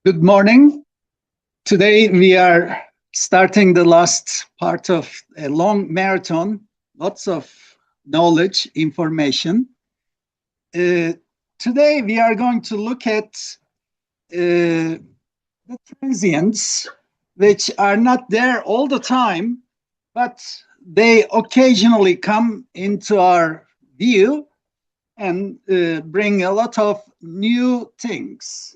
Good morning. Today we are starting the last part of a long marathon, lots of knowledge, information. Today we are going to look at the transients, which are not there all the time, but they occasionally come into our view and bring a lot of new things.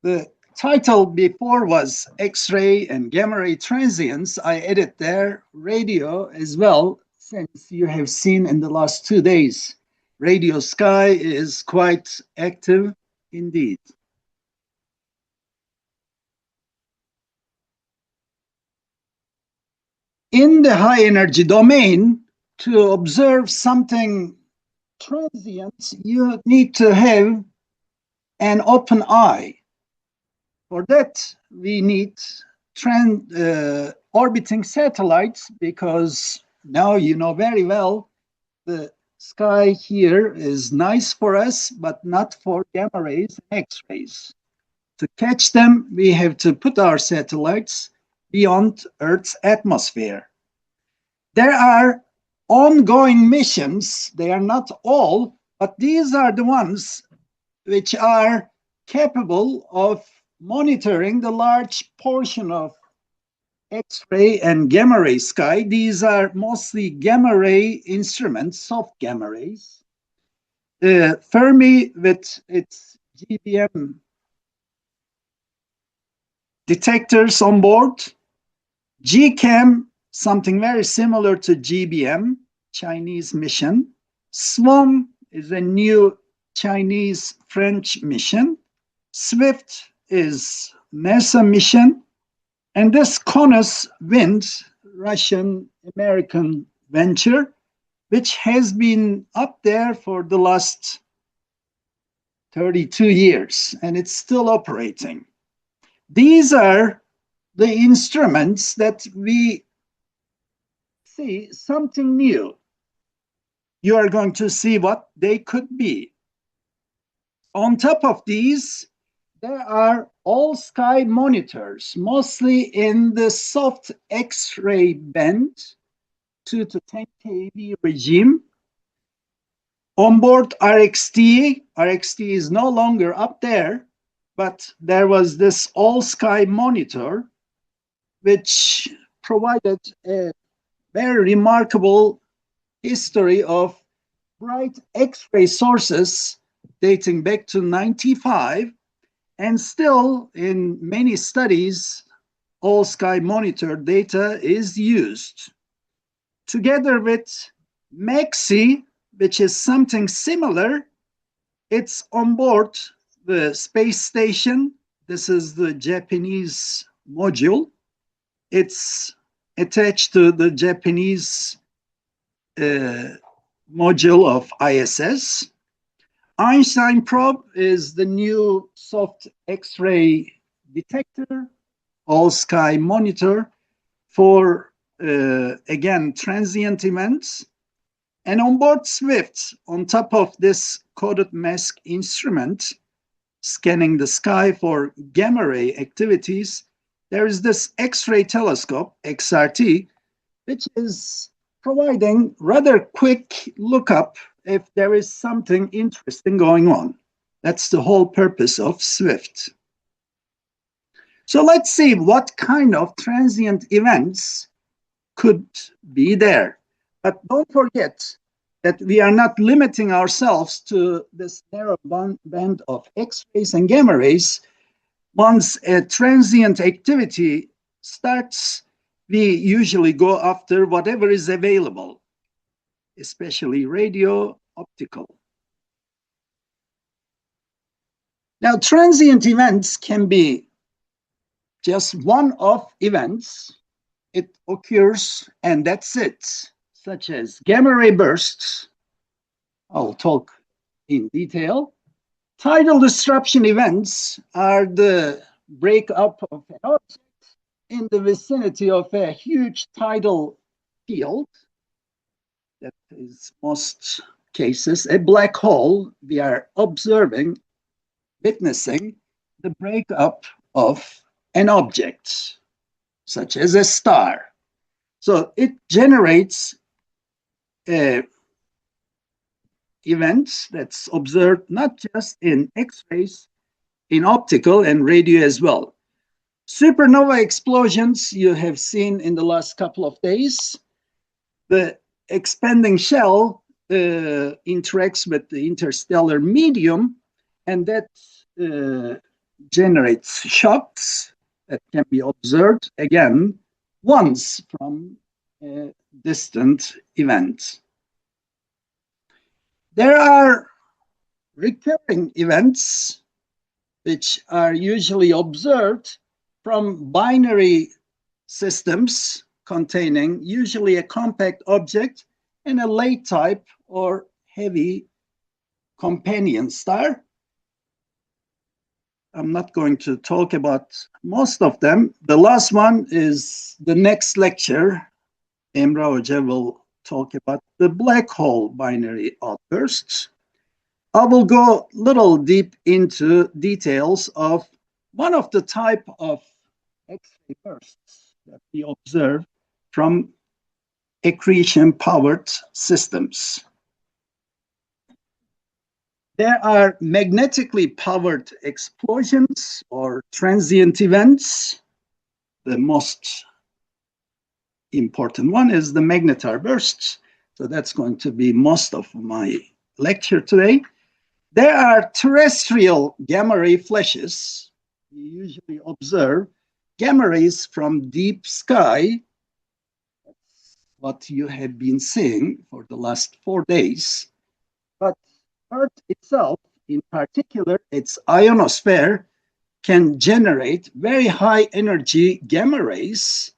The title before was X-ray and gamma ray transients. I added there radio as well, since you have seen in the last 2 days, radio sky is quite active indeed. In the high energy domain, to observe something transient, you need to have an open eye. For that, we need orbiting satellites, because now you know very well the sky here is nice for us, but not for gamma rays and X-rays. To catch them, we have to put our satellites beyond Earth's atmosphere. There are ongoing missions. They are not all, but these are the ones which are capable of monitoring the large portion of X-ray and gamma ray sky. These are mostly gamma ray instruments, soft gamma rays. Fermi with its GBM detectors on board. GCAM, something very similar to GBM, Chinese mission. SWAM is a new Chinese-French mission. SWIFT is NASA mission, and this CONUS Wind, Russian-American venture, which has been up there for the last 32 years, and it's still operating. These are the instruments that we see something new. You are going to see what they could be. On top of these, there are all sky monitors, mostly in the soft X-ray band, 2 to 10 keV regime. On board RXT is no longer up there, but there was this all sky monitor, which provided a very remarkable history of bright X-ray sources dating back to 95. And still, in many studies, all sky monitor data is used. Together with MAXI, which is something similar, it's on board the space station. This is the Japanese module. It's attached to the Japanese module of ISS. Einstein probe is the new soft X-ray detector, all sky monitor for, again, transient events. And on board SWIFT, on top of this coded mask instrument, scanning the sky for gamma ray activities, there is this X-ray telescope, XRT, which is providing rather quick lookup if there is something interesting going on. That's the whole purpose of SWIFT. So let's see what kind of transient events could be there. But don't forget that we are not limiting ourselves to this narrow band of X-rays and gamma rays. Once a transient activity starts, we usually go after whatever is available, especially radio, optical. Now, transient events can be just one-off events. It occurs and that's it, such as gamma ray bursts. I'll talk in detail. Tidal disruption events are the breakup of an object in the vicinity of a huge tidal field. That is most cases a black hole we are observing, witnessing the breakup of an object, such as a star. So it generates events that's observed not just in X-rays, in optical and radio as well. Supernova explosions you have seen in the last couple of days. The expanding shell interacts with the interstellar medium, and that generates shocks that can be observed again once from a distant event. There are recurring events which are usually observed from binary systems containing usually a compact object and a late type or heavy companion star. I'm not going to talk about most of them. The last one is the next lecture. Emre Hoca will talk about the black hole binary outbursts. I will go a little deep into details of one of the type of X-ray bursts that we observe from accretion-powered systems. There are magnetically powered explosions or transient events. The most important one is the magnetar bursts. So that's going to be most of my lecture today. There are terrestrial gamma ray flashes. We usually observe gamma rays from deep sky. That's what you have been seeing for the last 4 days. But Earth itself, in particular, its ionosphere, can generate very high energy gamma rays,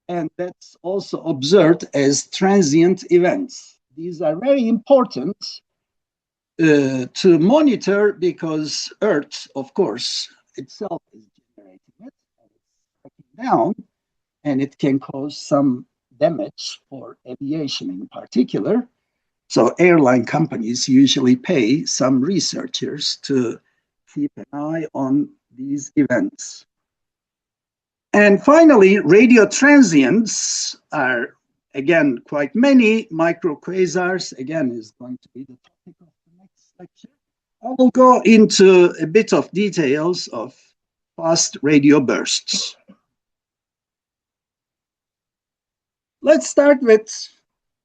and that's also observed as transient events. These are very important to monitor because Earth, of course, itself is generating it, and it's breaking down, and it can cause some damage for aviation in particular. So airline companies usually pay some researchers to keep an eye on these events. And finally, radio transients are, again, quite many. Microquasars, again, is going to be the topic of the next lecture. I will go into a bit of details of fast radio bursts. Let's start with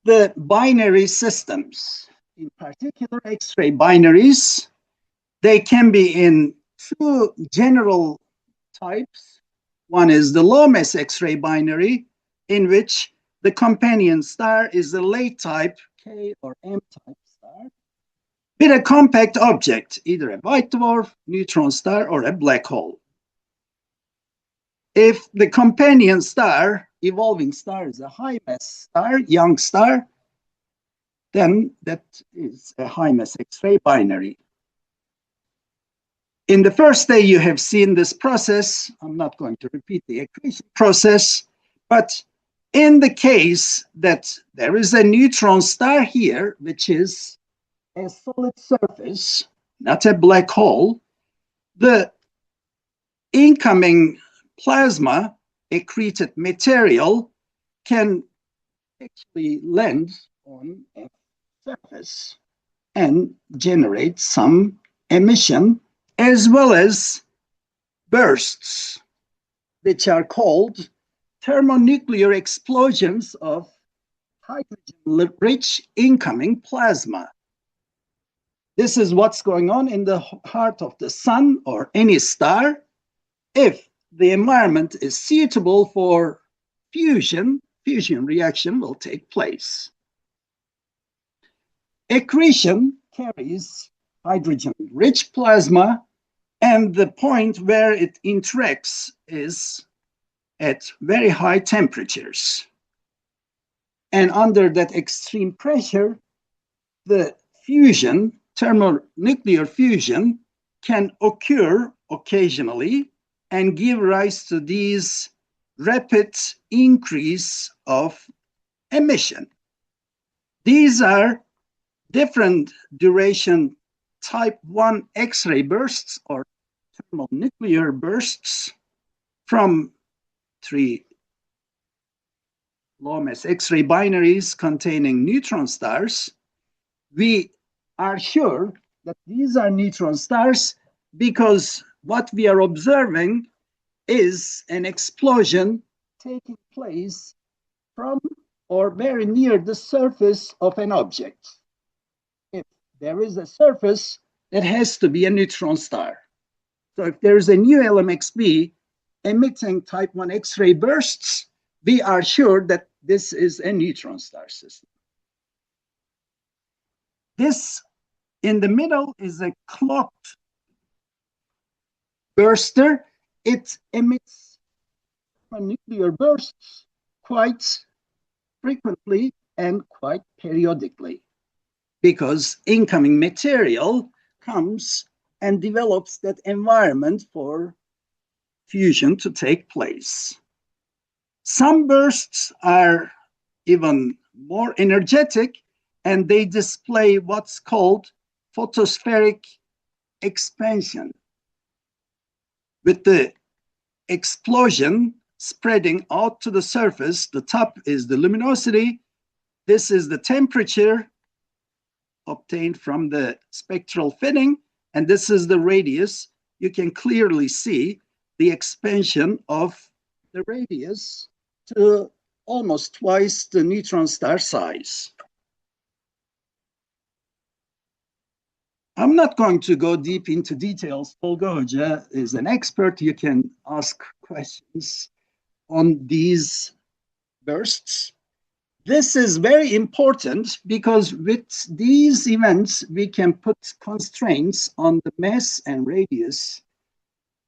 the binary systems, in particular X-ray binaries. They can be in two general types. One is the low mass X-ray binary, in which the companion star is the late type K or M type star with a compact object, either a white dwarf, neutron star, or a black hole. If the companion star, evolving star, is a high mass star, young star, then that is a high mass X-ray binary. In the first day, you have seen this process. I'm not going to repeat the accretion process, but in the case that there is a neutron star here, which is a solid surface, not a black hole, the incoming plasma accreted material can actually land on a surface and generate some emission as well as bursts, which are called thermonuclear explosions of hydrogen-rich incoming plasma. This is what's going on in the heart of the sun or any star. If the environment is suitable for fusion, fusion reaction will take place. Accretion carries hydrogen-rich plasma, and the point where it interacts is at very high temperatures. And under that extreme pressure, the fusion, thermonuclear fusion, can occur occasionally and give rise to these rapid increase of emission. These are different duration type 1 X-ray bursts or thermonuclear bursts from 3 low mass X-ray binaries containing neutron stars, we are sure that these are neutron stars because what we are observing is an explosion taking place from or very near the surface of an object. If there is a surface, that has to be a neutron star. So if there is a new LMXB emitting type 1 X-ray bursts, we are sure that this is a neutron star system. This in the middle is a clocked burster. It emits nuclear bursts quite frequently and quite periodically because incoming material comes and develops that environment for fusion to take place. Some bursts are even more energetic and they display what's called photospheric expansion, with the explosion spreading out to the surface. The top is the luminosity. This is the temperature obtained from the spectral fitting, and this is the radius. You can clearly see the expansion of the radius to almost twice the neutron star size. I'm not going to go deep into details. Tolga Hoca is an expert. You can ask questions on these bursts. This is very important because with these events, we can put constraints on the mass and radius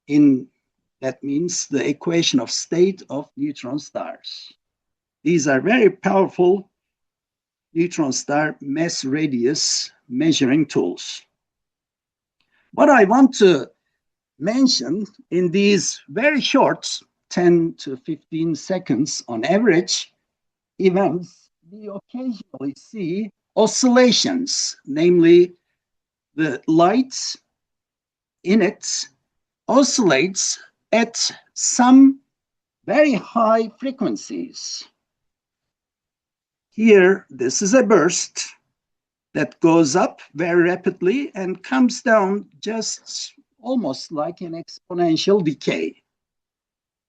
in, that means the equation of state of neutron stars. These are very powerful neutron star mass radius measuring tools. What I want to mention in these very short 10 to 15 seconds on average events, we occasionally see oscillations, namely the light in it oscillates at some very high frequencies. Here, this is a burst that goes up very rapidly and comes down just almost like an exponential decay.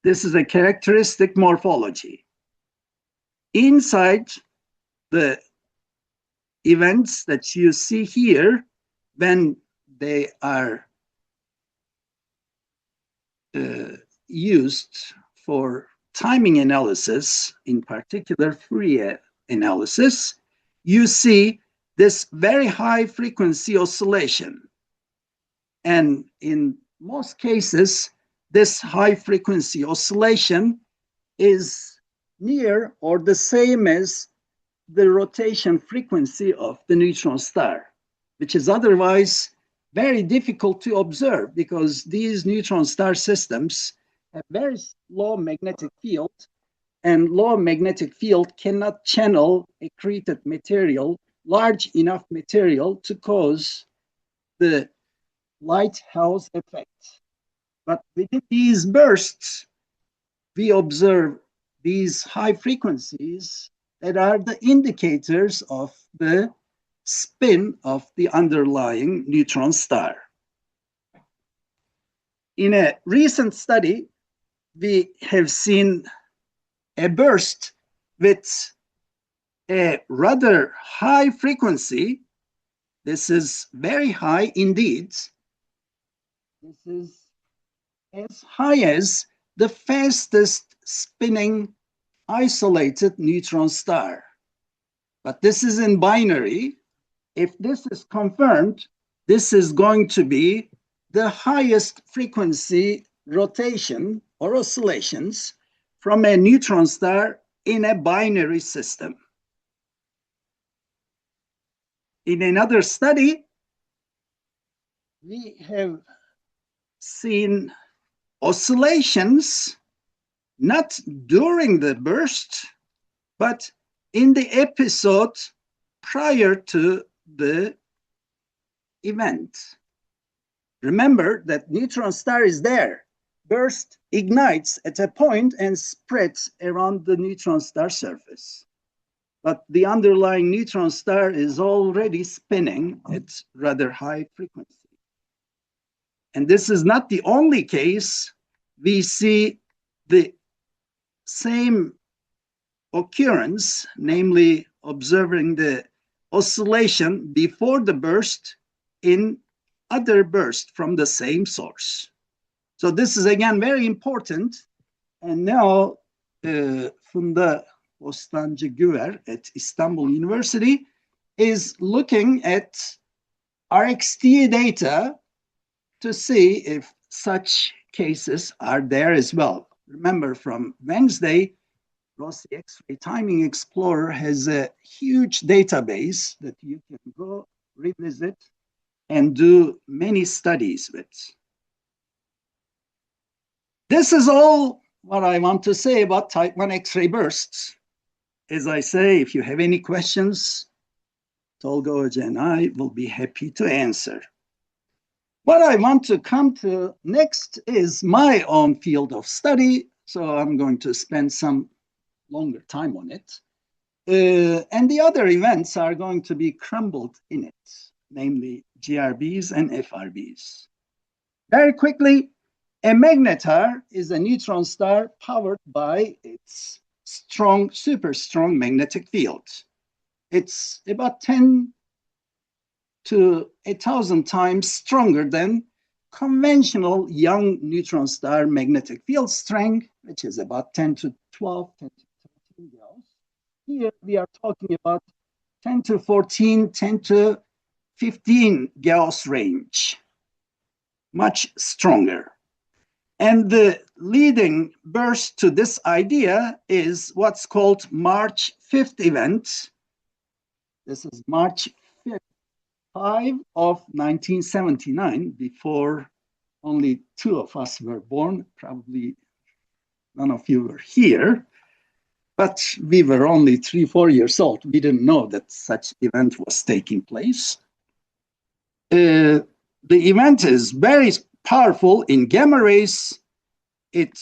This is a characteristic morphology. Inside the events that you see here, when they are used for timing analysis, in particular Fourier analysis, you see this very high frequency oscillation. And in most cases, this high frequency oscillation is near or the same as the rotation frequency of the neutron star, which is otherwise very difficult to observe because these neutron star systems have very low magnetic field, and low magnetic field cannot channel accreted material, large enough material to cause the lighthouse effect. But within these bursts, we observe these high frequencies that are the indicators of the spin of the underlying neutron star. In a recent study, we have seen a burst with a rather high frequency. This is very high indeed. This is as high as the fastest spinning isolated neutron star. But this is in binary. If this is confirmed, this is going to be the highest frequency rotation or oscillations from a neutron star in a binary system. In another study, we have seen oscillations not during the burst, but in the episode prior to the event. Remember that neutron star is there. Burst ignites at a point and spreads around the neutron star surface. But the underlying neutron star is already spinning at rather high frequency. And this is not the only case. We see the same occurrence, namely observing the oscillation before the burst in other bursts from the same source. So this is again very important. And now Funda Bostancı-Güver at Istanbul University is looking at RXT data to see if such cases are there as well. Remember, from Wednesday, Rossi X-ray Timing Explorer has a huge database that you can go revisit and do many studies with. This is all what I want to say about type 1 X-ray bursts. As I say, if you have any questions, Tolga Hoca and I will be happy to answer. What I want to come to next is my own field of study, so I'm going to spend some longer time on it. And the other events are going to be crumbled in it, namely GRBs and FRBs. Very quickly, a magnetar is a neutron star powered by its strong, super strong magnetic field. It's about 10 to 1,000 times stronger than conventional young neutron star magnetic field strength, which is about 10 to 12, 10 to 13 Gauss. Here we are talking about 10 to 14, 10 to 15 Gauss range, much stronger. And the leading burst to this idea is what's called March 5th event. This is March 5 of 1979, before only two of us were born. Probably none of you were here, but we were only 3-4 years old. We didn't know that such event was taking place. The event is very powerful in gamma rays. It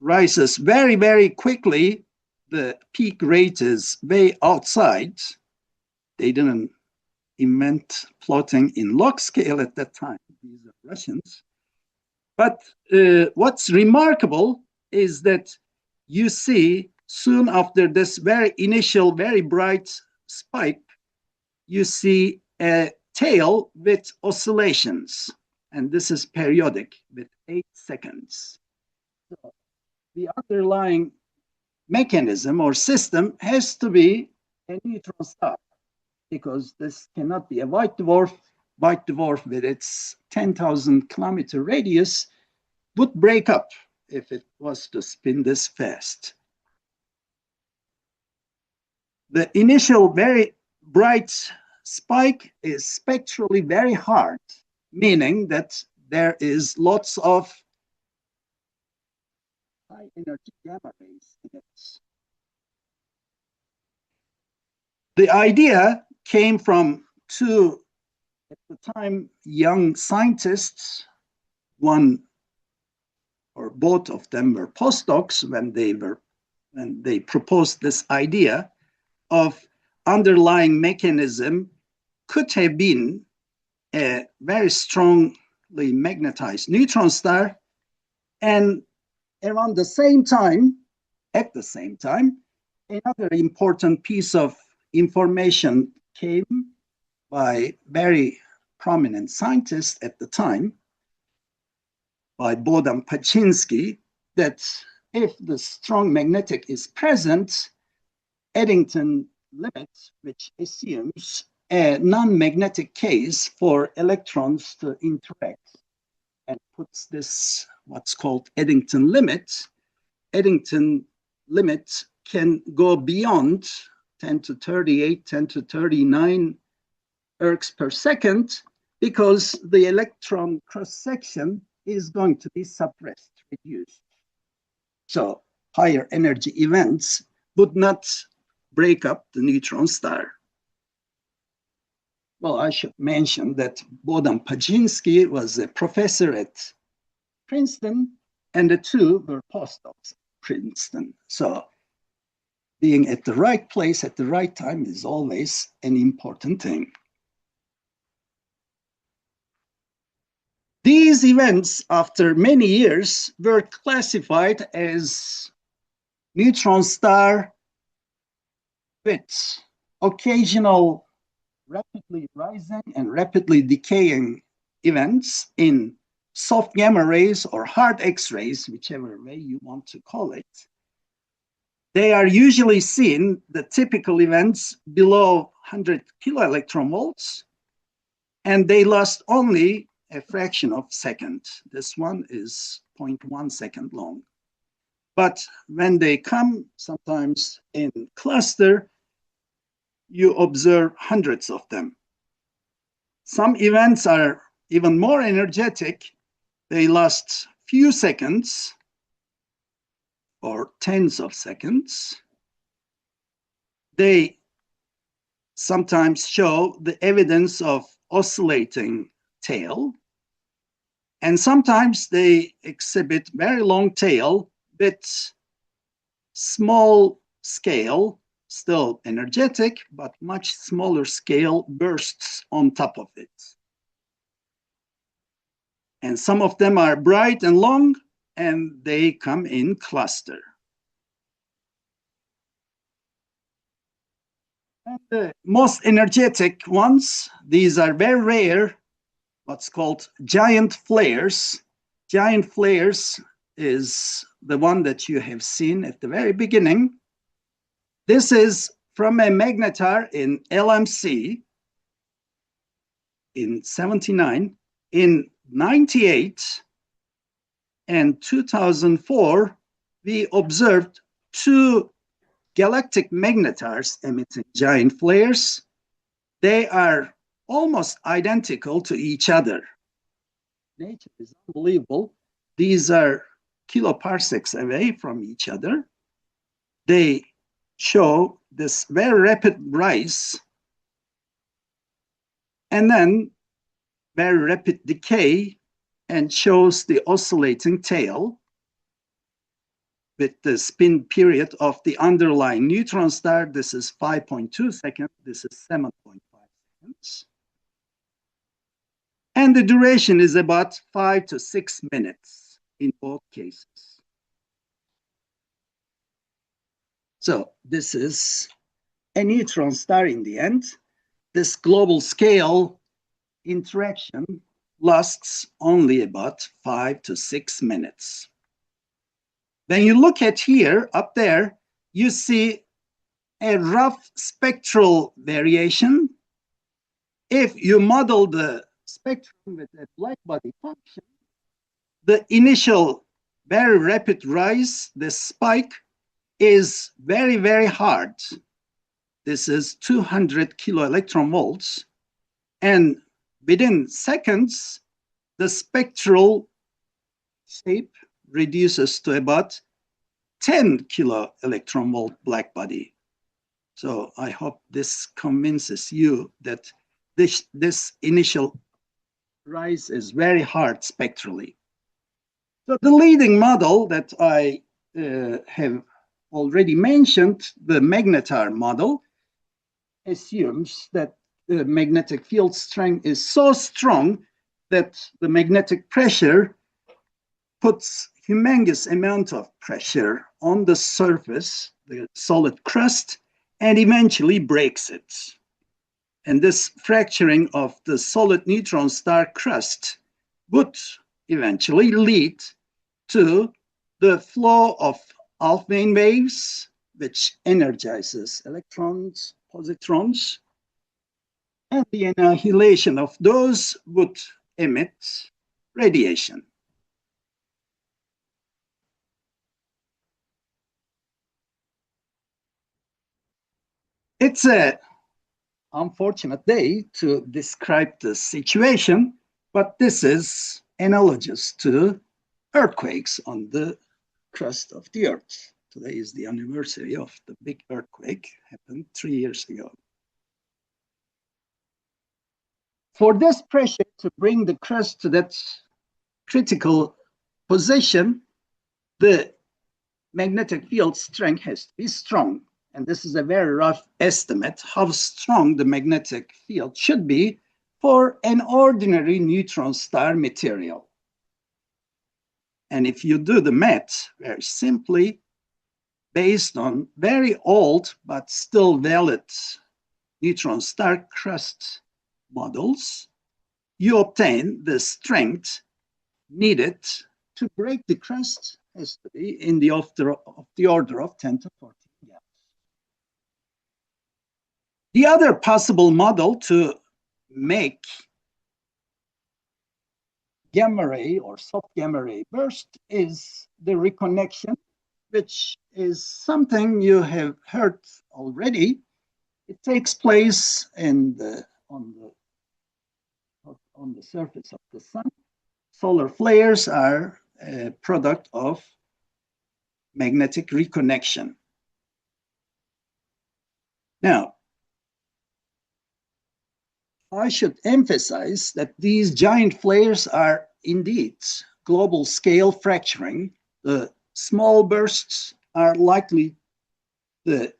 rises very, very quickly. The peak rate is way outside. They didn't invent plotting in log scale at that time. These are Russians. But what's remarkable is that you see soon after this very initial, very bright spike, you see a tail with oscillations. And this is periodic with 8 seconds. So the underlying mechanism or system has to be a neutron star, because this cannot be a white dwarf. White dwarf with its 10,000 kilometer radius would break up if it was to spin this fast. The initial very bright spike is spectrally very hard, meaning that there is lots of high energy gamma rays in it. The idea came from two, at the time, young scientists. One or both of them were postdocs when they proposed this idea of underlying mechanism could have been a very strongly magnetized neutron star. And around the same time, at the same time, another important piece of information came by very prominent scientists at the time, by Bohdan Paczynski, that if the strong magnetic is present, Eddington limit, which assumes a non-magnetic case for electrons to interact, and puts this what's called Eddington limit. Eddington limit can go beyond 10 to 38, 10 to 39 ergs per second, because the electron cross-section is going to be suppressed, reduced. So higher energy events would not break up the neutron star. Well, I should mention that Bohdan Paczynski was a professor at Princeton, and the two were postdocs at Princeton. So being at the right place at the right time is always an important thing. These events, after many years, were classified as neutron star with occasional rapidly rising and rapidly decaying events in soft gamma rays or hard X-rays, whichever way you want to call it. They are usually seen, the typical events, below 100 kiloelectron volts, and they last only a fraction of a second. This one is 0.1 second long. But when they come, sometimes in cluster, you observe hundreds of them. Some events are even more energetic. They last few seconds or tens of seconds. They sometimes show the evidence of oscillating tail, and sometimes they exhibit very long tail with small scale, still energetic, but much smaller scale bursts on top of it. And some of them are bright and long, and they come in cluster. And the most energetic ones, these are very rare, what's called giant flares. Giant flares is the one that you have seen at the very beginning. This is from a magnetar in LMC in 79. In 98 and 2004, we observed two galactic magnetars emitting giant flares. They are almost identical to each other. Nature is unbelievable. These are kiloparsecs away from each other. They show this very rapid rise and then very rapid decay, and shows the oscillating tail with the spin period of the underlying neutron star. This is 5.2 seconds. This is 7.5 seconds. And the duration is about 5 to 6 minutes in both cases. So this is a neutron star in the end. This global scale interaction lasts only about 5 to 6 minutes. When you look at here, up there, you see a rough spectral variation. If you model the spectrum with a black body function, the initial very rapid rise, the spike, is very, very hard. This is 200 kiloelectron volts. And within seconds, the spectral shape reduces to about 10 kiloelectron volt black body. So I hope this convinces you that this initial rise is very hard spectrally. So the leading model that I have already mentioned, the magnetar model, assumes that the magnetic field strength is so strong that the magnetic pressure puts humongous amount of pressure on the surface, the solid crust, and eventually breaks it. And this fracturing of the solid neutron star crust would eventually lead to the flow of Alfvén waves, which energizes electrons, positrons, and the annihilation of those would emit radiation. It's an unfortunate day to describe the situation, but this is analogous to earthquakes on the crust of the Earth. Today is the anniversary of the big earthquake happened 3 years ago. For this pressure to bring the crust to that critical position, the magnetic field strength has to be strong. And this is a very rough estimate how strong the magnetic field should be for an ordinary neutron star material. And if you do the math very simply, based on very old but still valid neutron star crust models, you obtain the strength needed to break the crust has to be in the order of 10 to 14 gallons. The other possible model to make gamma ray or soft gamma ray burst is the reconnection, which is something you have heard already. It takes place on the surface of the sun. Solar flares are a product of magnetic reconnection. Now, I should emphasize that these giant flares are indeed global scale fracturing. The small bursts are likely the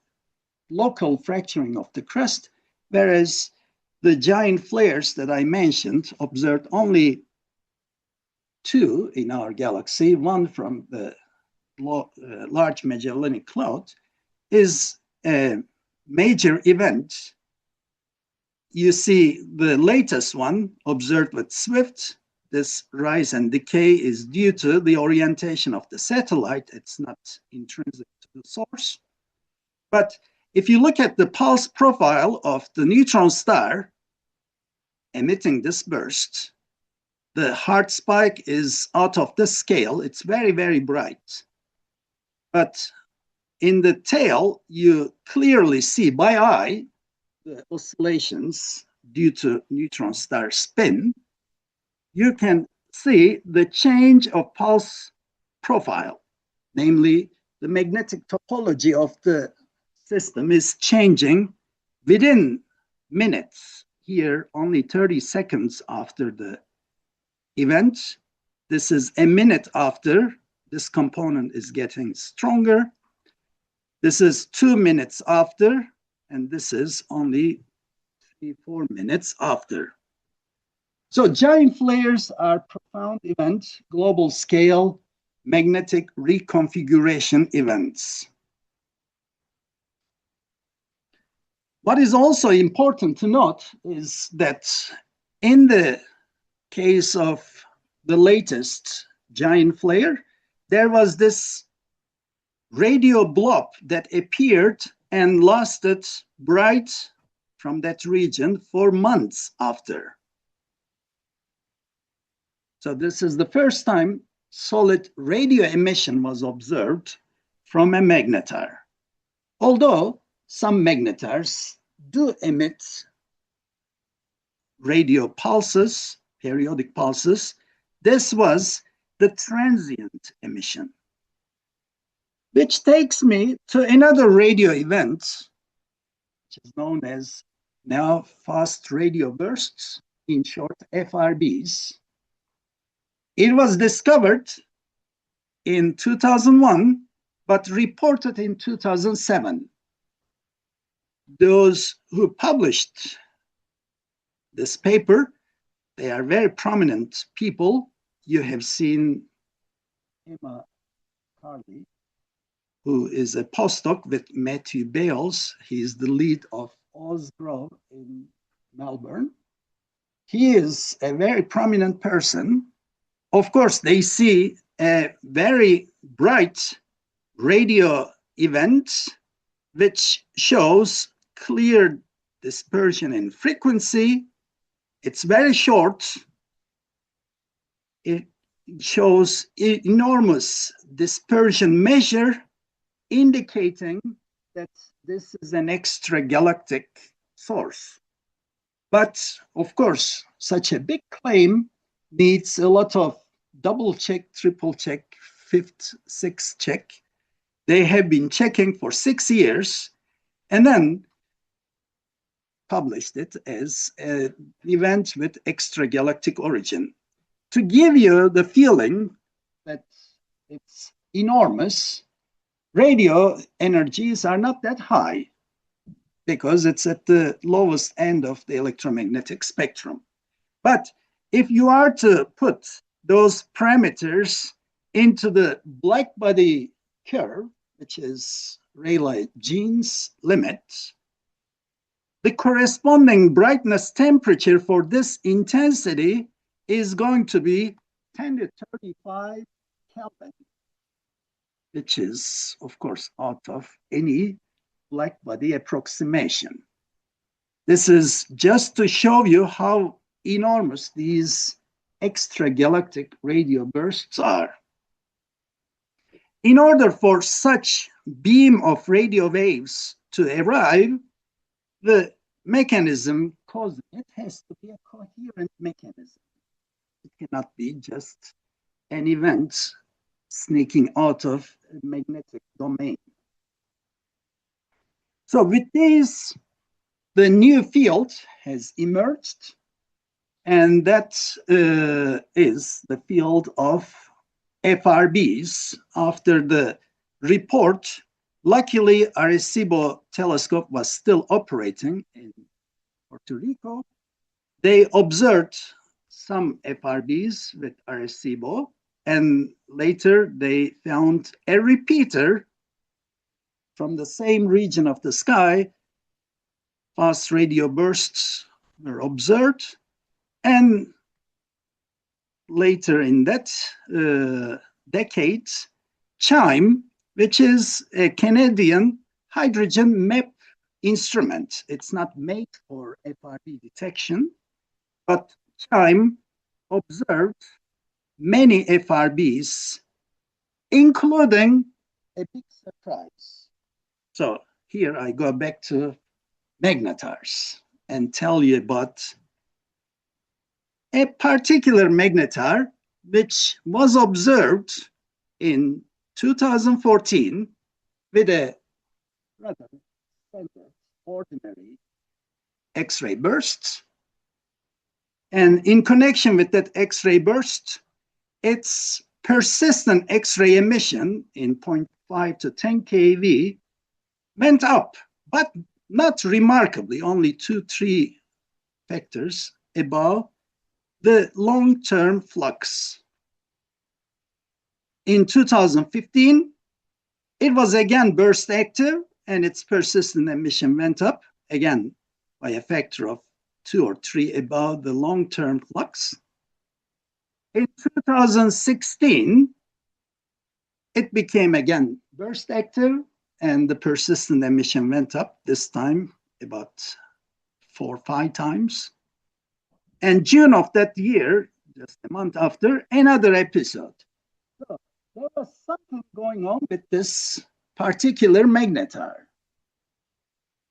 local fracturing of the crust, whereas the giant flares that I mentioned, observed only 2 in our galaxy, one from the Large Magellanic Cloud, is a major event. You see the latest one observed with SWIFT. This rise and decay is due to the orientation of the satellite. It's not intrinsic to the source. But if you look at the pulse profile of the neutron star emitting this burst, the hard spike is out of the scale. It's very, very bright. But in the tail, you clearly see by eye the oscillations due to neutron star spin. You can see the change of pulse profile, namely the magnetic topology of the system is changing within minutes. Here, only 30 seconds after the event. This is a minute after. This component is getting stronger. This is 2 minutes after, and this is only 3-4 minutes after. So giant flares are profound events, global scale, magnetic reconfiguration events. What is also important to note is that in the case of the latest giant flare, there was this radio blob that appeared and lasted bright from that region for months after. So this is the first time solid radio emission was observed from a magnetar. Although some magnetars do emit radio pulses, periodic pulses, this was the transient emission. Which takes me to another radio event, which is known as now fast radio bursts, in short, FRBs. It was discovered in 2001, but reported in 2007. Those who published this paper, they are very prominent people. You have seen Emma Harley, who is a postdoc with Matthew Bales. He is the lead of Osgrove in Melbourne. He is a very prominent person. Of course, they see a very bright radio event which shows clear dispersion in frequency. It's very short. It shows enormous dispersion measure, indicating that this is an extragalactic source. But of course, such a big claim needs a lot of double check, triple check, fifth, sixth check. They have been checking for 6 years. And then published it as an event with extragalactic origin. To give you the feeling that it's enormous, radio energies are not that high because it's at the lowest end of the electromagnetic spectrum. But if you are to put those parameters into the blackbody curve, which is Rayleigh-Jeans limit, the corresponding brightness temperature for this intensity is going to be 10 to 35 Kelvin, which is, of course, out of any blackbody approximation. This is just to show you how enormous these extragalactic radio bursts are. In order for such beam of radio waves to arrive, the mechanism causing it has to be a coherent mechanism. It cannot be just an event sneaking out of a magnetic domain. So with these, the new field has emerged, and that is the field of FRBs. After the report, luckily Arecibo telescope was still operating in Puerto Rico. They observed some FRBs with Arecibo, and later they found a repeater from the same region of the sky. Fast radio bursts were observed, and later in that decade, CHIME, which is a Canadian hydrogen map instrument. It's not made for FRB detection, but CHIME observed many FRBs, including a big surprise. So here I go back to magnetars and tell you about a particular magnetar which was observed in 2014 with a rather standard ordinary X-ray burst. And in connection with that X-ray burst, its persistent X-ray emission in 0.5 to 10 keV went up, but not remarkably, only 2-3 factors above the long-term flux. In 2015, it was again burst active, and its persistent emission went up, again by a factor of 2 or 3 above the long-term flux. In 2016, it became again burst active, and the persistent emission went up, this time about 4 or 5 times. And June of that year, just a month after, another episode. So there was something going on with this particular magnetar.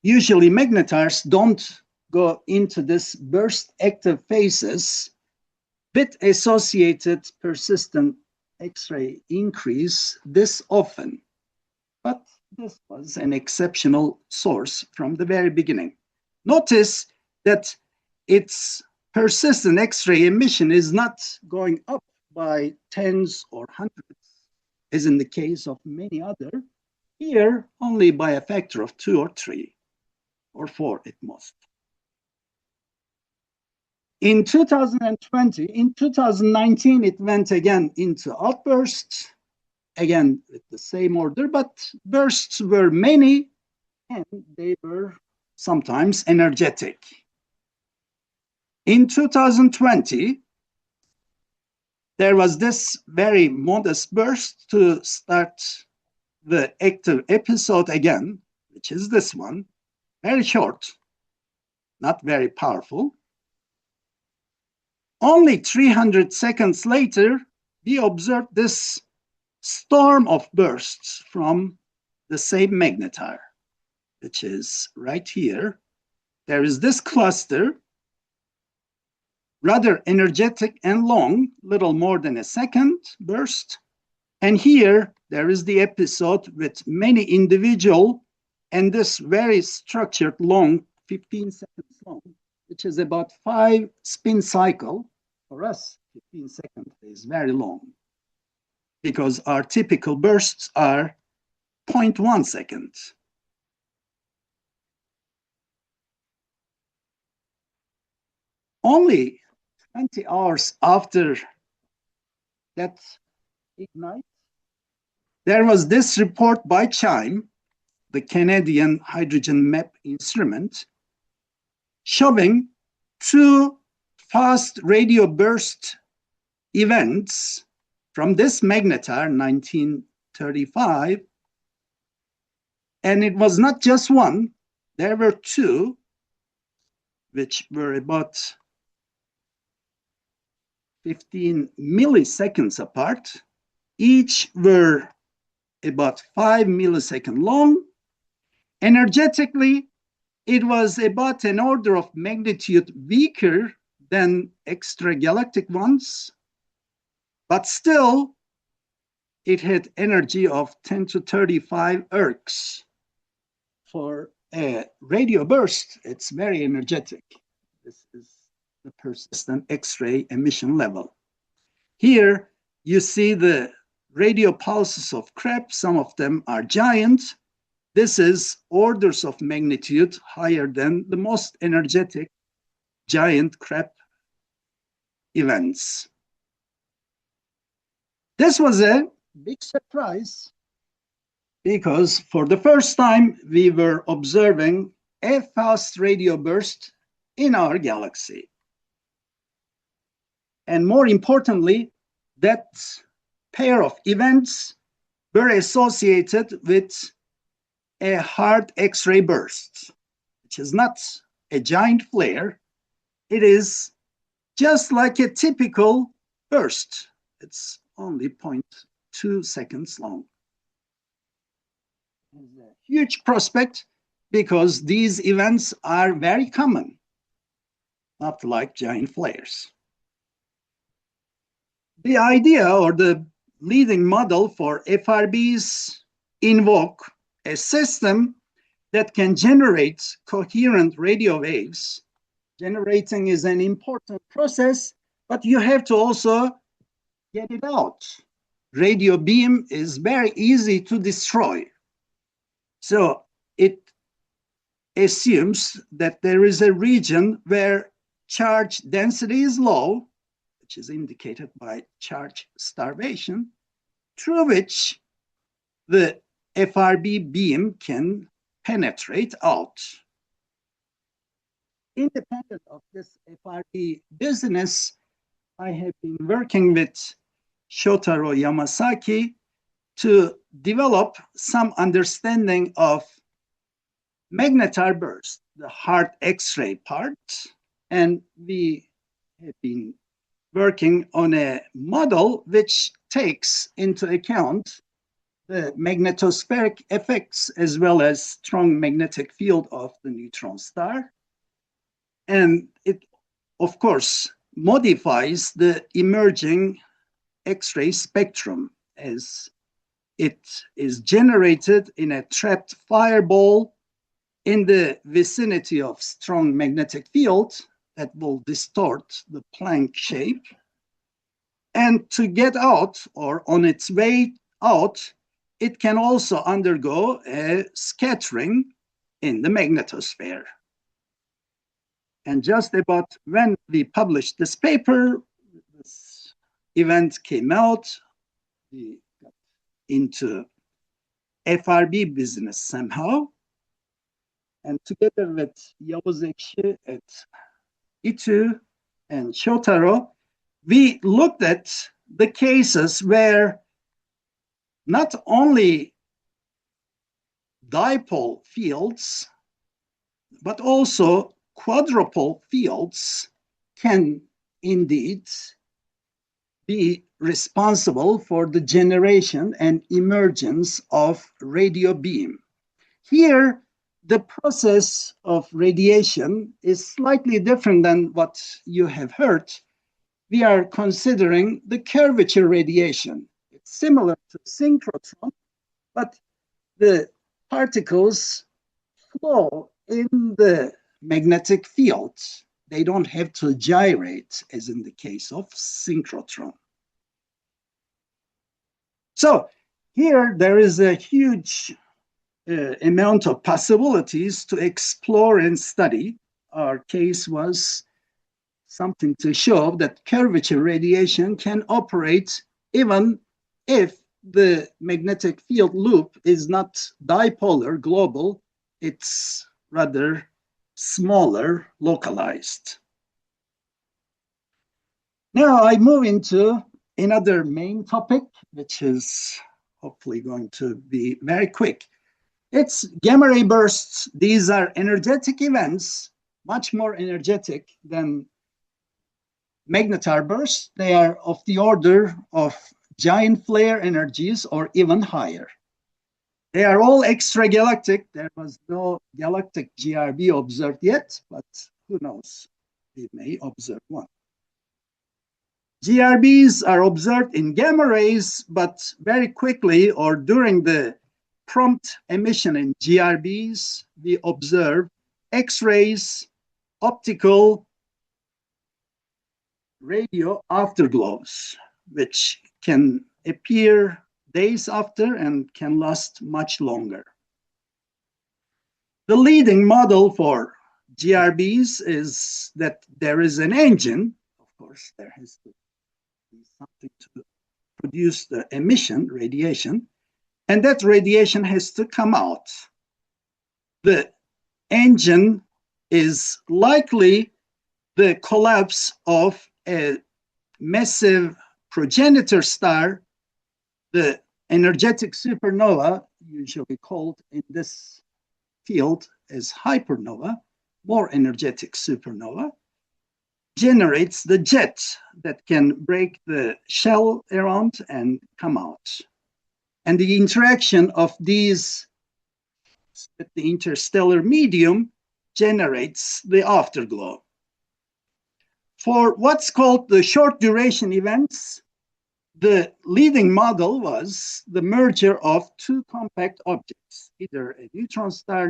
Usually magnetars don't go into this burst active phases with associated persistent X-ray increase this often. But this was an exceptional source from the very beginning. Notice that its persistent X-ray emission is not going up by tens or hundreds, as in the case of many other. Here, only by a factor of 2 or 3 or 4 at most. In 2020, in 2019, it went again into outbursts, again with the same order, but bursts were many and they were sometimes energetic. In 2020, there was this very modest burst to start the active episode again, which is this one, very short, not very powerful. Only 300 seconds later, we observed this storm of bursts from the same magnetar, which is right here. There is this cluster, rather energetic and long, little more than a second burst. And here, there is the episode with many individual and this very structured long 15 seconds long, which is about 5 spin cycle. For us, 15 seconds is very long because our typical bursts are 0.1 second. Only 20 hours after that ignite, there was this report by CHIME, the Canadian Hydrogen Map Instrument, showing 2 fast radio burst events from this magnetar 1935. And it was not just one, there were 2, which were about 15 milliseconds apart. Each were about 5 milliseconds long. Energetically, it was about an order of magnitude weaker than extragalactic ones, but still it had energy of 10 to 35 ergs. For a radio burst, it's very energetic. This is the persistent X-ray emission level. Here you see the radio pulses of Krebs. Some of them are giant. This is orders of magnitude higher than the most energetic giant Krebs events. This was a big surprise because for the first time we were observing a fast radio burst in our galaxy. And more importantly, that pair of events were associated with a hard X-ray burst, which is not a giant flare. It is just like a typical burst. It's only 0.2 seconds long. It's a huge prospect because these events are very common, not like giant flares. The idea or the leading model for FRBs invoke a system that can generate coherent radio waves. Generating is an important process, but you have to also get it out. Radio beam is very easy to destroy. So it assumes that there is a region where charge density is low, which is indicated by charge starvation, through which the FRB beam can penetrate out. Independent of this FRB business, I have been working with Shotaro Yamasaki to develop some understanding of magnetar burst, the hard X-ray part, and we have been working on a model which takes into account the magnetospheric effects as well as strong magnetic field of the neutron star. And it, of course, modifies the emerging X-ray spectrum as it is generated in a trapped fireball in the vicinity of strong magnetic field that will distort the Planck shape. And to get out, or on its way out, it can also undergo a scattering in the magnetosphere. And just about when we published this paper, this event came out. We got into FRB business somehow. And together with Yavuz Ekşi at ITU and Shotaro, we looked at the cases where not only dipole fields, but also quadrupole fields can indeed be responsible for the generation and emergence of radio beam. Here, the process of radiation is slightly different than what you have heard. We are considering the curvature radiation. It's similar to synchrotron, but the particles flow in the magnetic fields. They don't have to gyrate as in the case of synchrotron. So here there is a huge amount of possibilities to explore and study. Our case was something to show that curvature radiation can operate even if the magnetic field loop is not dipolar, global, it's rather smaller, localized. Now I move into another main topic, which is hopefully going to be very quick. It's gamma ray bursts. These are energetic events, much more energetic than magnetar bursts. They are of the order of giant flare energies or even higher. They are all extragalactic. There was no galactic GRB observed yet, but who knows? We may observe one. GRBs are observed in gamma rays, but very quickly or during the prompt emission in GRBs, we observe X-rays, optical, radio afterglows, which can appear days after and can last much longer. The leading model for GRBs is that there is an engine. Of course, there has to be something to produce the emission, radiation, and that radiation has to come out. The engine is likely the collapse of a massive progenitor star, the energetic supernova, usually called in this field as hypernova, more energetic supernova, generates the jet that can break the shell around and come out. And the interaction of these with the interstellar medium generates the afterglow. For what's called the short duration events, the leading model was the merger of two compact objects, either a neutron star,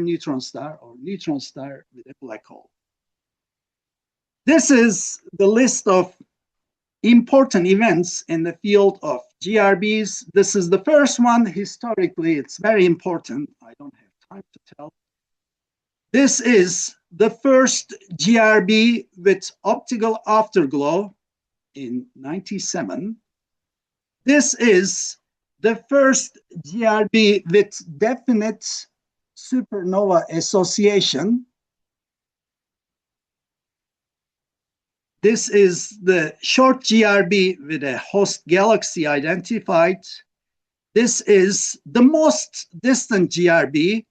or neutron star with a black hole. This is the list of important events in the field of GRBs. This is the first one. Historically, it's very important. I don't have time to tell. This is the first GRB with optical afterglow in 1997. This is the first GRB with definite supernova association. This is the short GRB with a host galaxy identified. This is the most distant GRB.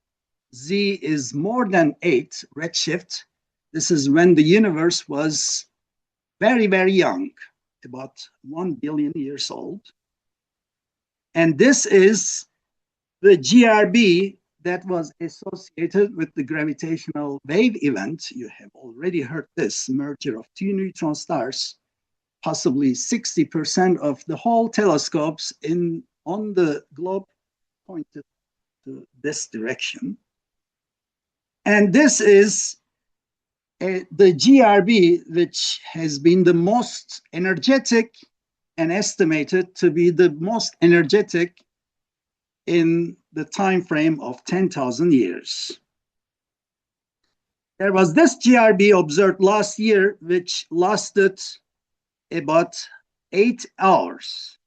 Z is more than 8 redshift. This is when the universe was very, very young, about 1 billion years old. And this is the GRB that was associated with the gravitational wave event. You have already heard this merger of two neutron stars, possibly 60% of the whole telescopes on the globe pointed to this direction. And this is the GRB, which has been the most energetic and estimated to be the most energetic in the time frame of 10,000 years. There was this GRB observed last year, which lasted about 8 hours.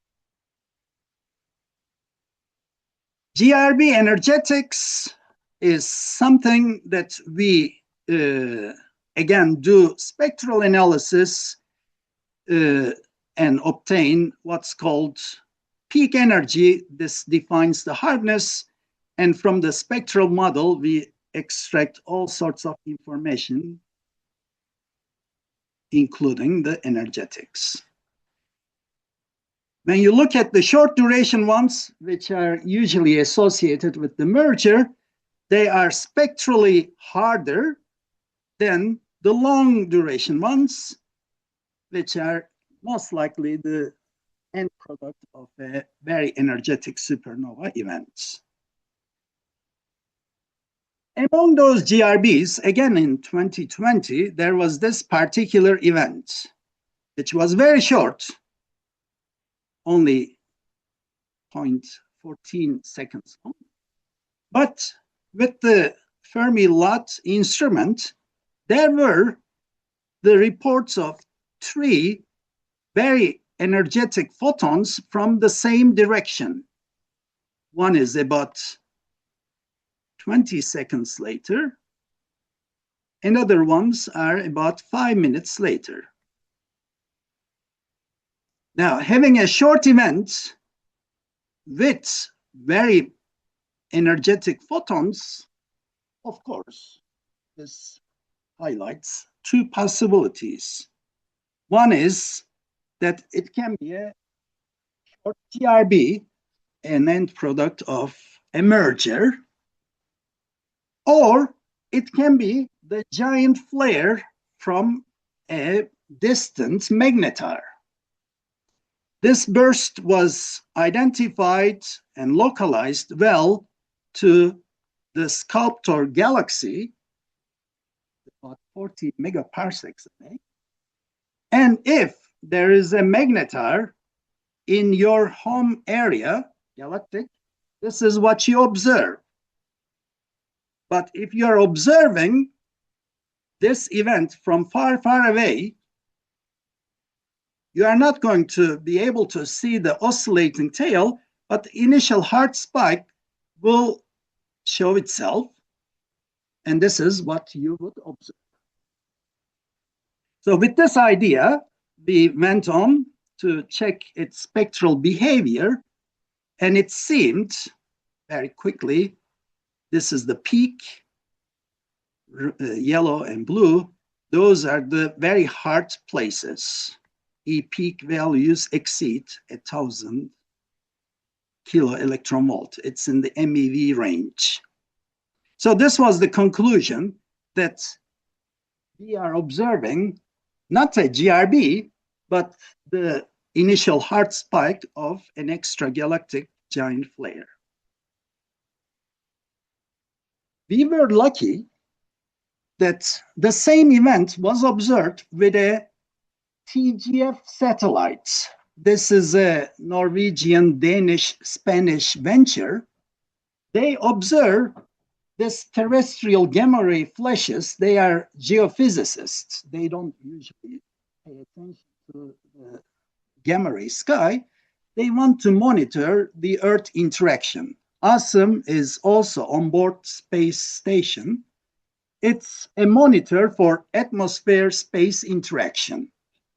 GRB energetics is something that we, again, do spectral analysis and obtain what's called peak energy. This defines the hardness, and from the spectral model, we extract all sorts of information, including the energetics. When you look at the short duration ones, which are usually associated with the merger, they are spectrally harder than the long duration ones, which are most likely the end product of a very energetic supernova event. Among those GRBs, again in 2020, there was this particular event, which was very short, only 0.14 seconds long. But with the Fermi-Lot instrument, there were the reports of 3 very energetic photons from the same direction. One is about 20 seconds later, and other ones are about 5 minutes later. Now, having a short event with very energetic photons, of course, this highlights 2 possibilities. One is that it can be a short GRB, an end product of a merger, or it can be the giant flare from a distant magnetar. This burst was identified and localized well to the Sculptor galaxy, about 40 megaparsecs away. And if there is a magnetar in your home area, galactic, this is what you observe. But if you're observing this event from far, far away, you are not going to be able to see the oscillating tail, but the initial hard spike will show itself. And this is what you would observe. So with this idea, we went on to check its spectral behavior, and it seemed very quickly, this is the peak, yellow and blue, those are the very hard places. E peak values exceed 1,000 kilo electron volt. It's in the MeV range. So this was the conclusion, that we are observing not a GRB, but the initial hard spike of an extragalactic giant flare. We were lucky that the same event was observed with a TGF satellite. This is a Norwegian, Danish, Spanish venture. They observe this terrestrial gamma ray flashes. They are geophysicists. They don't usually pay attention to the gamma ray sky. They want to monitor the Earth interaction. ASIM is also on board space station. It's a monitor for atmosphere-space interaction,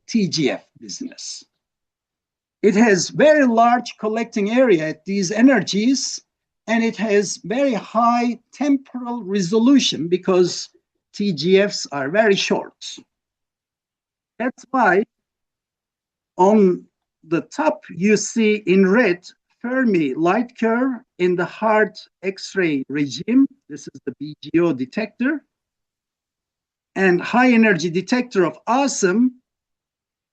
TGF business. It has very large collecting area at these energies, and it has very high temporal resolution because TGFs are very short. That's why on the top you see in red Fermi light curve in the hard X-ray regime. This is the BGO detector. And high energy detector of ASIM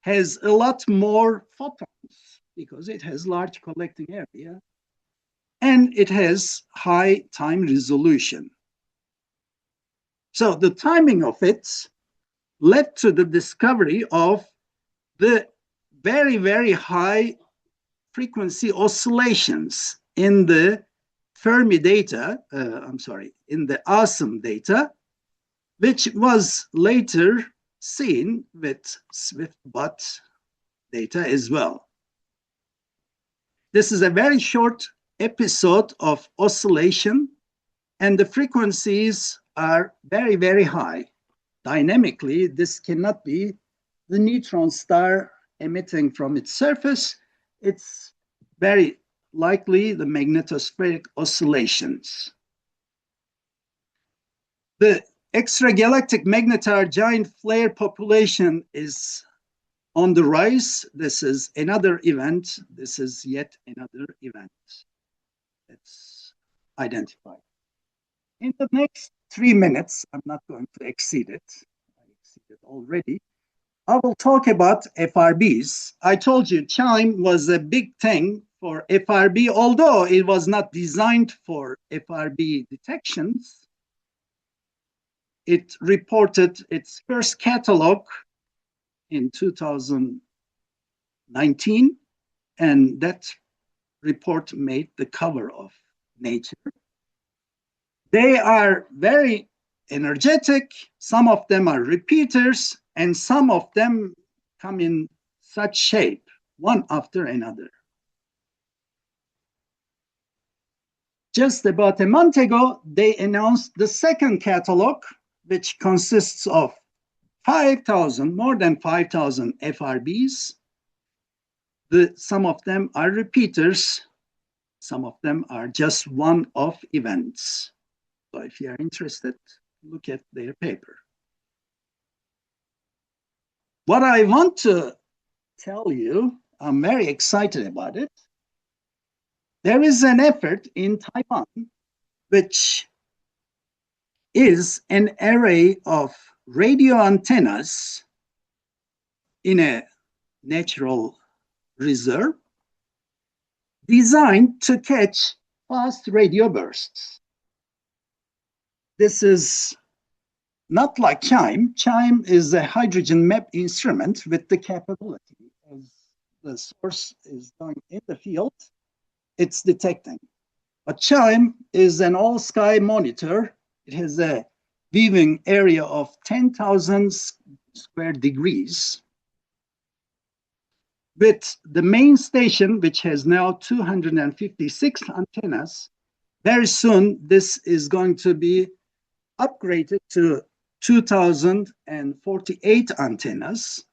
has a lot more photons because it has large collecting area and it has high time resolution. So the timing of it led to the discovery of the very, very high frequency oscillations in the Fermi data, in the ASIM data, which was later seen with Swift-Bot data as well. This is a very short episode of oscillation, and the frequencies are very, very high. Dynamically, this cannot be the neutron star emitting from its surface. It's very likely the magnetospheric oscillations. The extragalactic magnetar giant flare population is on the rise. This is another event. This is yet another event that's identified. In the next 3 minutes, I'm not going to exceed it. I exceeded already. I will talk about FRBs. I told you CHIME was a big thing for FRB, although it was not designed for FRB detections. it reported its first catalog in 2019, and that report made the cover of Nature. They are very energetic. Some of them are repeaters, and some of them come in such shape, one after another. Just about a month ago, they announced the second catalog, which consists of 5,000, more than 5,000 FRBs. Some of them are repeaters. Some of them are just one-off events. So if you are interested, look at their paper. What I want to tell you, I'm very excited about it. There is an effort in Taiwan, which is an array of radio antennas in a natural reserve designed to catch fast radio bursts. This is not like CHIME. CHIME is a hydrogen map instrument with the capability, as the source is going in the field, it's detecting. But CHIME is an all-sky monitor. It has a viewing area of 10,000 square degrees. With the main station, which has now 256 antennas, very soon this is going to be upgraded to 2,048 antennas.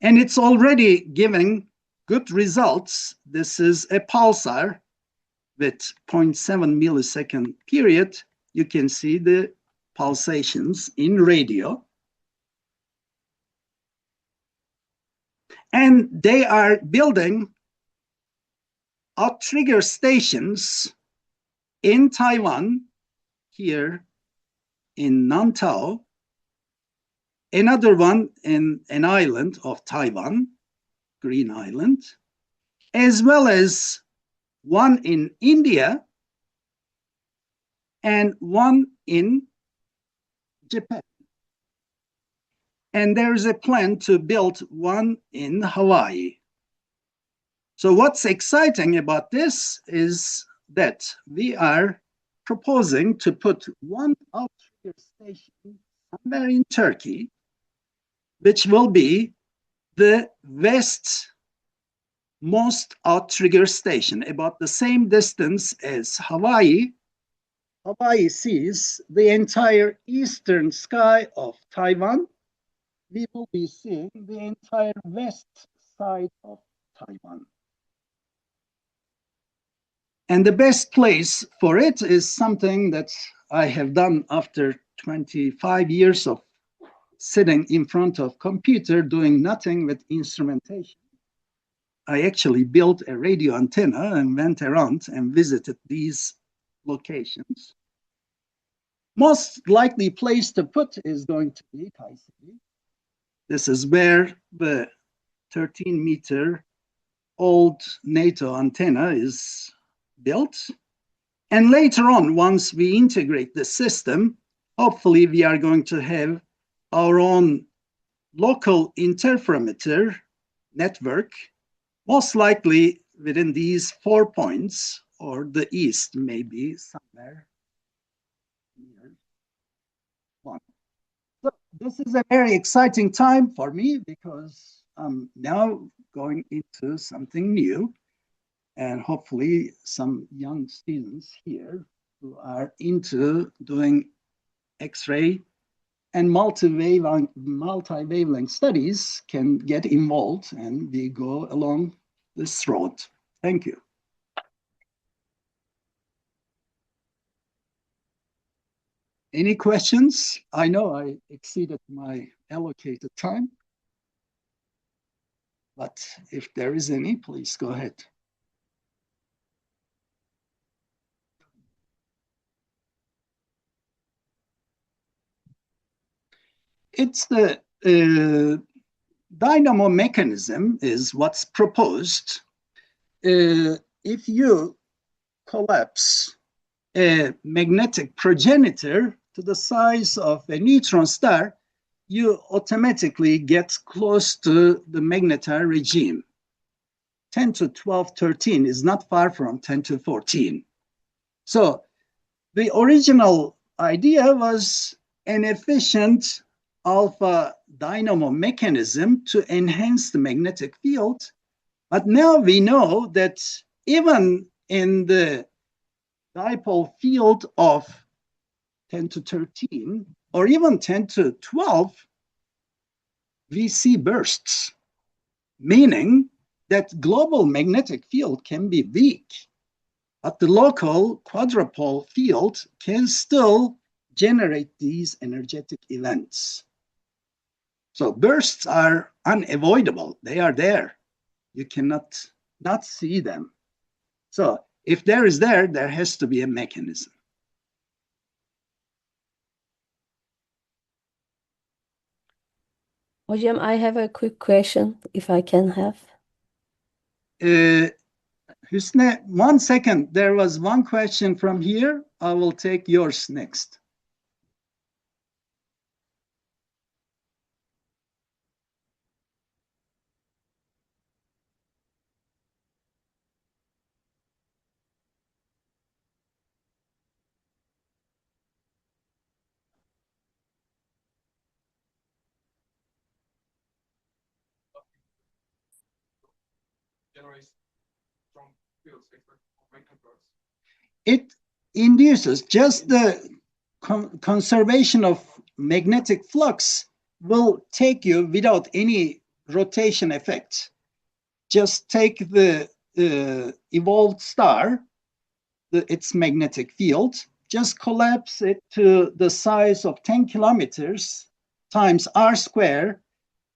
And it's already giving good results. This is a pulsar with 0.7 millisecond period. You can see the pulsations in radio. And they are building outrigger stations in Taiwan, here in Nantao, another one in an island of Taiwan, Green Island, as well as one in India and one in Japan. And there is a plan to build one in Hawaii. So what's exciting about this is that we are proposing to put one outrigger station somewhere in Turkey, which will be the westmost outrigger station, about the same distance as Hawaii. Hawaii sees the entire eastern sky of Taiwan. We will be seeing the entire west side of Taiwan. And the best place for it is something that I have done after 25 years of sitting in front of computer doing nothing with instrumentation. I actually built a radio antenna and went around and visited these locations. Most likely place to put is going to be Kayseri. This is where the 13-meter old NATO antenna is built. And later on, once we integrate the system, hopefully we are going to have our own local interferometer network, most likely within these 4 points, or the east, maybe somewhere near one. So this is a very exciting time for me because I'm now going into something new. And hopefully some young students here who are into doing X-ray and multi-wavelength studies can get involved, and we go along this road. Thank you. Any questions? I know I exceeded my allocated time, but if there is any, please go ahead. It's the dynamo mechanism is what's proposed. If you collapse a magnetic progenitor to the size of a neutron star, you automatically get close to the magnetar regime. 10 to 12, 13 is not far from 10 to 14. So the original idea was an efficient alpha dynamo mechanism to enhance the magnetic field. But now we know that even in the dipole field of 10 to 13 or even 10 to 12, we see bursts, meaning that global magnetic field can be weak, but the local quadrupole field can still generate these energetic events. So bursts are unavoidable. They are there. You cannot not see them. So if there has to be a mechanism. Hocam, I have a quick question, if I can have. Hüsne, 1 second. There was one question from here. I will take yours next. It induces just the conservation of magnetic flux will take you without any rotation effect. Just take the evolved star, its magnetic field, just collapse it to the size of 10 kilometers times r square.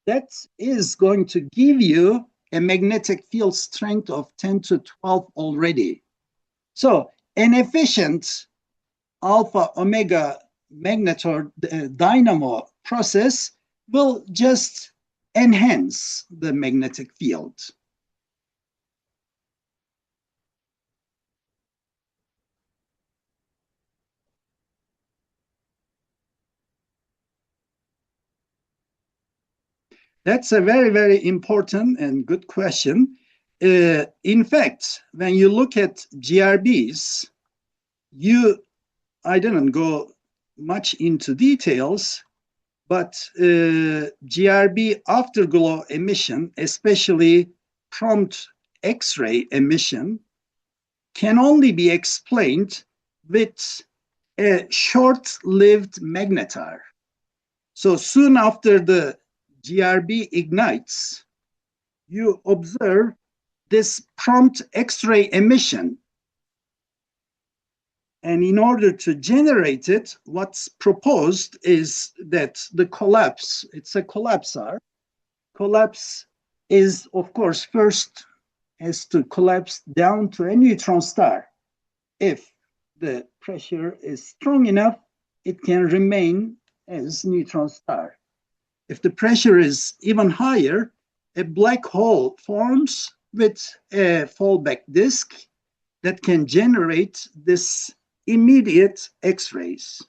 That is going to give you a magnetic field strength of 10 to 12 already. So an efficient alpha omega magnetar dynamo process will just enhance the magnetic field. That's a very, very important and good question. In fact, when you look at GRBs, I didn't go much into details, but GRB afterglow emission, especially prompt X-ray emission, can only be explained with a short-lived magnetar. So soon after the GRB ignites, you observe this prompt X-ray emission. And in order to generate it, what's proposed is that the collapse, it's a collapsar. Collapse is, of course, first has to collapse down to a neutron star. If the pressure is strong enough, it can remain as neutron star. If the pressure is even higher, a black hole forms with a fallback disk that can generate this immediate X-rays.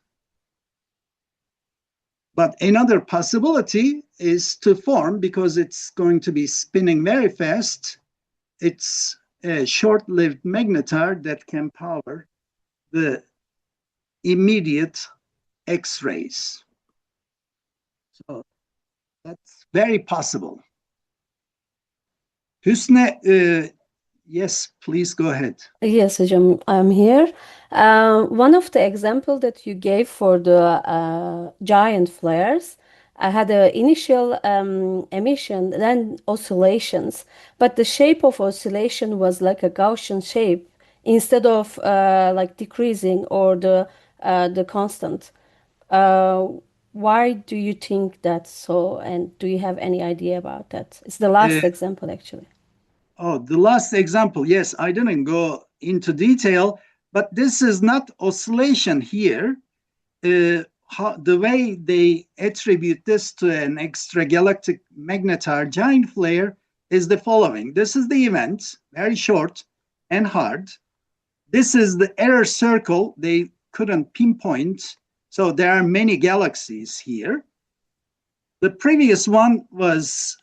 But another possibility is to form, because it's going to be spinning very fast, it's a short-lived magnetar that can power the immediate X-rays. So that's very possible. Hüsne, yes, please go ahead. Yes, hocam, I'm here. One of the examples that you gave for the giant flares had an initial emission, then oscillations, but the shape of oscillation was like a Gaussian shape instead of like decreasing or the constant. Why do you think that's so? And do you have any idea about that? It's the last example, actually. Oh, the last example. Yes, I didn't go into detail, but this is not oscillation here. The way they attribute this to an extragalactic magnetar giant flare is the following. This is the event, very short and hard. This is the error circle. They couldn't pinpoint So there are many galaxies here. The previous one was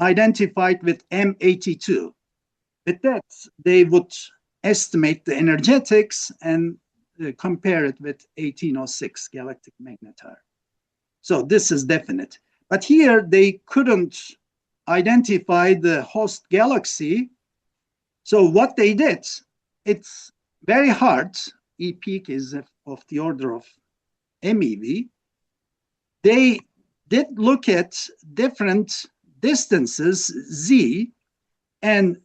identified with M82. With that, they would estimate the energetics and compare it with 1806 galactic magnetar. So this is definite. But here they couldn't identify the host galaxy. So what they did, it's very hard. E peak is of the order of MeV. They did look at different distances, Z, and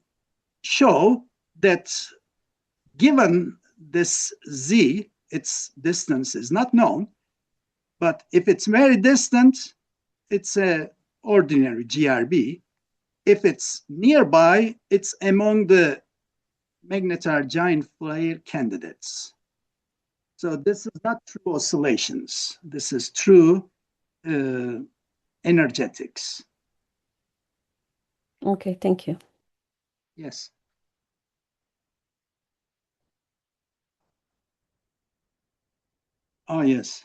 show that given this Z, its distance is not known, but if it's very distant, it's an ordinary GRB. If it's nearby, it's among the magnetar giant flare candidates. So this is not true oscillations. This is true energetics. Okay, thank you. Yes. Oh, yes.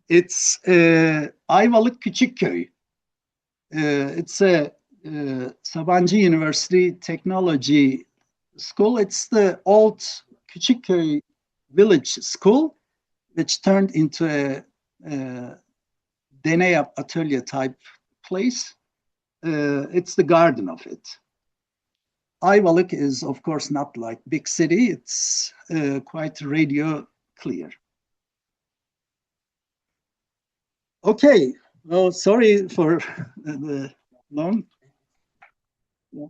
It's Ayvalık Küçükköy. It's a Sabancı University Technology School. It's the old Küçükköy village school, which turned into a deney atölye type place. It's the garden of it. Ayvalık is, of course, not like big city. It's quite radio clear. Okay. Well, sorry for the long. Yeah.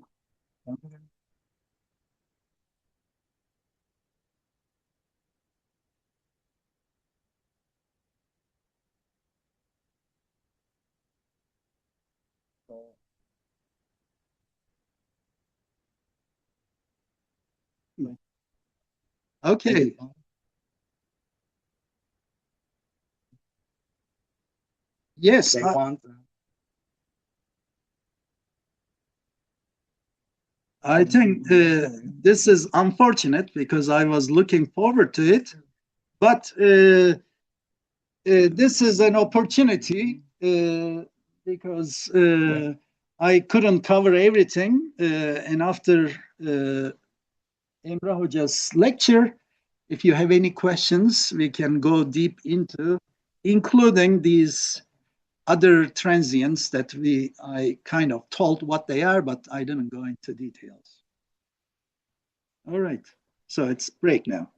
Okay. Yes. I think this is unfortunate because I was looking forward to it, but this is an opportunity because I couldn't cover everything. And after Emrah Hoca's lecture, if you have any questions, we can go deep into, including these other transients that I kind of told what they are, but I didn't go into details. All right, so it's break now.